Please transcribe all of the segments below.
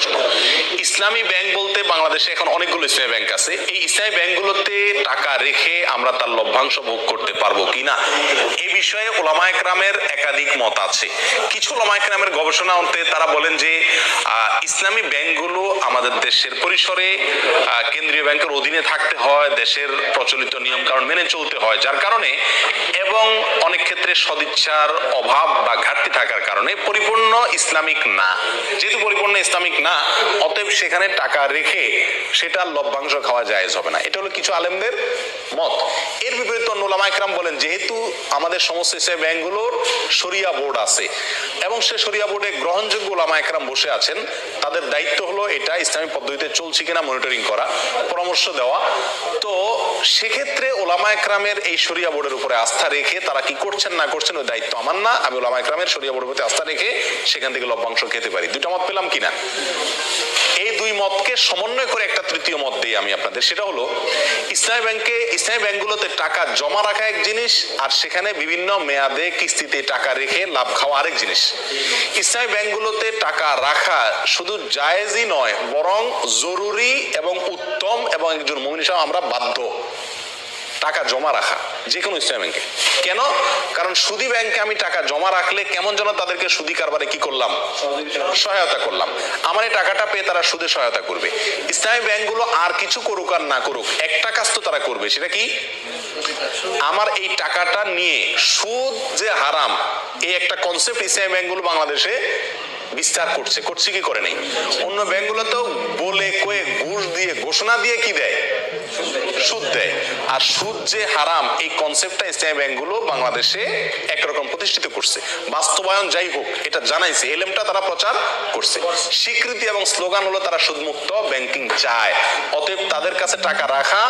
প্রশ্ন। ইসলামী ব্যাংক বলতে বাংলাদেশে এখন অনেকগুলো ইসলামী ব্যাংক আছে, এই ইসলামী ব্যাংকগুলোতে টাকা রেখে আমরা তার লভ্যাংশ ভোগ করতে পারবো কিনা এই বিষয়ে ওলামায়ে কেরামের একাধিক মত আছে। কিছু ওলামায়ে কেরামের গবেষণা অন্তে তারা বলেন যে ইসলামী ব্যাংকগুলো আমাদের দেশের পরিসরে কেন্দ্রীয় ব্যাংকের অধীনে থাকতে হয়, দেশের প্রচলিত নিয়ম কানুন মেনে চলতে হয়, যার কারণে এবং অনেক ক্ষেত্রে সদিচ্ছার অভাব বা ঘাটতি থাকার কারণে পরিপূর্ণ ইসলামিক না। যেহেতু পরিপূর্ণ ইসলামিক না, অতএব সেখানে টাকা রেখে সেটার লভ্যাংশ খাওয়া জায়েজ হবে না। এটা হলো কিছু আলেমদের মত। এর বিপরীতে ওলামায়ে কেরাম বলেন যেহেতু আমাদের সমস্ত ইসলামী ব্যাংকগুলোর শরিয়া বোর্ড আছে এবং সে শরিয়া বোর্ডে গ্রহণযোগ্য ওলামায়ে কেরাম বসে আছেন, তাদের দায়িত্ব হলো এটা ইসলামী পদ্ধতিতে চলছে কিনা মনিটরিং করা, পরামর্শ দেওয়া। তো সেক্ষেত্রে ওলামায়ে কেরামের এই শরিয়া বোর্ডের উপরে আস্থা রেখে তারা কি করছেন না করছেন ওই দায়িত্ব আমার না, আমি ওলামায়ে কেরামের শরিয়া বোর্ডের প্রতি আস্থা রেখে সেখান থেকে লভ্যাংশ খেতে পারি। দুইটা মত পেলাম কিনা? এই দুই মতকে সমন্বয় করে একটা তৃতীয় মত দিই আমি আপনাদের, সেটা হলো ইসলামী ব্যাংকগুলোতে টাকা জমা রাখা এক জিনিস, আর সেখানে বিভিন্ন মেয়াদে কিস্তিতে টাকা রেখে লাভ খাওয়া আরেক জিনিস। ইসলামী ব্যাংকগুলোতে টাকা রাখা শুধু জায়েজই নয়, বরং জরুরি এবং উত্তম, এবং একজন মুমিন হিসেবে আমরা বাধ্য টাকা জমা রাখা যে কোনো ইসলামী ব্যাংকে। কেন? কারণ সুদী ব্যাংকে আমি টাকা জমা রাখলে কেমন যেন তাদেরকে সুদী কারবারে কি করলাম, সহায়তা করলাম। আমার এই টাকাটা পেয়ে তারা সুদে সহায়তা করবে। ইসলামী ব্যাংকগুলো আর কিছু করুক আর না করুক, একটা কাজ তো তারা করবে, সেটা কি? আমার এই টাকাটা নিয়ে সুদ যে হারাম এই একটা কনসেপ্ট ইসলামী ব্যাংকগুলো বাংলাদেশে বিস্তার করছে কি করে নাই? অন্য ব্যাংকগুলো তো বলে কয়ে ঘুষ দিয়ে ঘোষণা দিয়ে কি দেয়, সুদ দেয়। আর সুদ যে হারাম এই কনসেপ্টটা ইসলামী ব্যাংকগুলো বাংলাদেশে একরকম প্রতিষ্ঠিত করছে। বাস্তবায়ন যাই হোক এটা জানাইছে, এলেমটা তারা প্রচার করছে। স্বীকৃতি এবং স্লোগান হলো তারা সুদমুক্ত ব্যাংকিং চায়। অতএব তাদের কাছে টাকা রাখা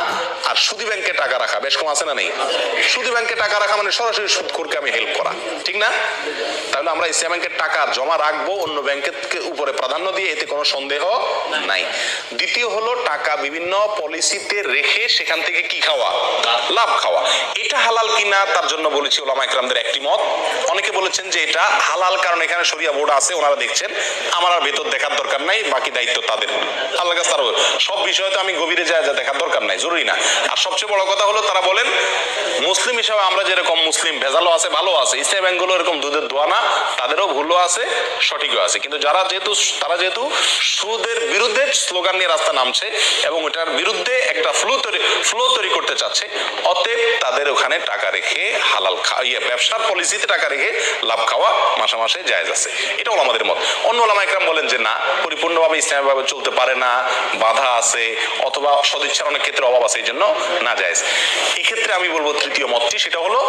আর সুদী ব্যাংকে টাকা রাখা বেশ কম আছে না নেই? সুদী ব্যাংকে টাকা রাখা মানে সরাসরি সুদখোরকে আমি হেল্প করা, ঠিক না? তাহলে আমরা ইসলামী ব্যাংকের টাকা জমা রাখবো অন্য ব্যাংকের উপরে প্রাধান্য দিয়ে, এতে কোনো সন্দেহ নাই। দ্বিতীয় হলো টাকা বিভিন্ন পলিসিতে রেখে সেখান থেকে কি খাওয়া, লাভ খাওয়া। এটা হালাল কিনা তার জন্য বলেছি ওলামায়ে কেরামদের একটি মত। অনেকে বলেছেন যে এটা হালাল, কারণ এখানে শরিয়া বোর্ড আছে, ওনারা দেখছেন, আমার আর ভেতর দেখার দরকার নাই, বাকি দায়িত্ব তাদের, আল্লাহর কাছে তারা সব বিষয়ে তো আমি গভীরে যা দেখার দরকার নাই, জরুরি না। আর সবচেয়ে বড় কথা হলো তারা বলেন মুসলিম হিসাবে আমরা যেরকম মুসলিম, ভেজালও আছে ভালো আছে, ইসলামী ব্যাংকগুলো এরকম দুধের দোয়া না, তাদেরও ভুলও আছে সঠিকও আছে। কিন্তু তারা যেহেতু সুদের বিরুদ্ধে স্লোগান নিয়ে রাস্তা নামছে এবং এটার বিরুদ্ধে একটা ফ্লো তৈরি করতে চাচ্ছে, অতএব তাদের ওখানে টাকা রেখে হালাল ব্যবসার পলিসিতে টাকা রেখে লাভ খাওয়া মাসে মাসে জায়েজ আছে। এটা হলো আমাদের মত। অন্য ওলামায়ে কেরাম বলেন যে না, পরিপূর্ণভাবে ইসলামীভাবে চলতে পারে না, বাধা আছে, অথবা সদিচ্ছার অনেক ক্ষেত্রে অভাব আছে, এই জন্য না জায়েজ। এক্ষেত্রে আমি বলবো তৃতীয় মতটি, সেটা হলো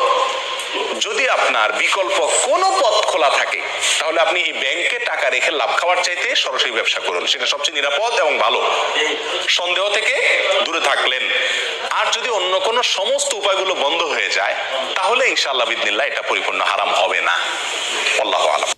যদি আপনার বিকল্প কোনো পথ খোলা থাকে তাহলে আপনি এই ব্যাংকে টাকা রেখে লাভ খাওয়ার চাইতে সরাসরি ব্যবসা করুন, সেটা সবচেয়ে নিরাপদ এবং ভালো, সন্দেহ থেকে দূরে থাকলেন। আর যদি অন্য কোনো সমস্ত উপায়গুলো বন্ধ হয়ে যায় তাহলে ইনশাআল্লাহ বিদিনিল্লাহ এটা পরিপূর্ণ হারাম হবে না। আল্লাহু আলাম।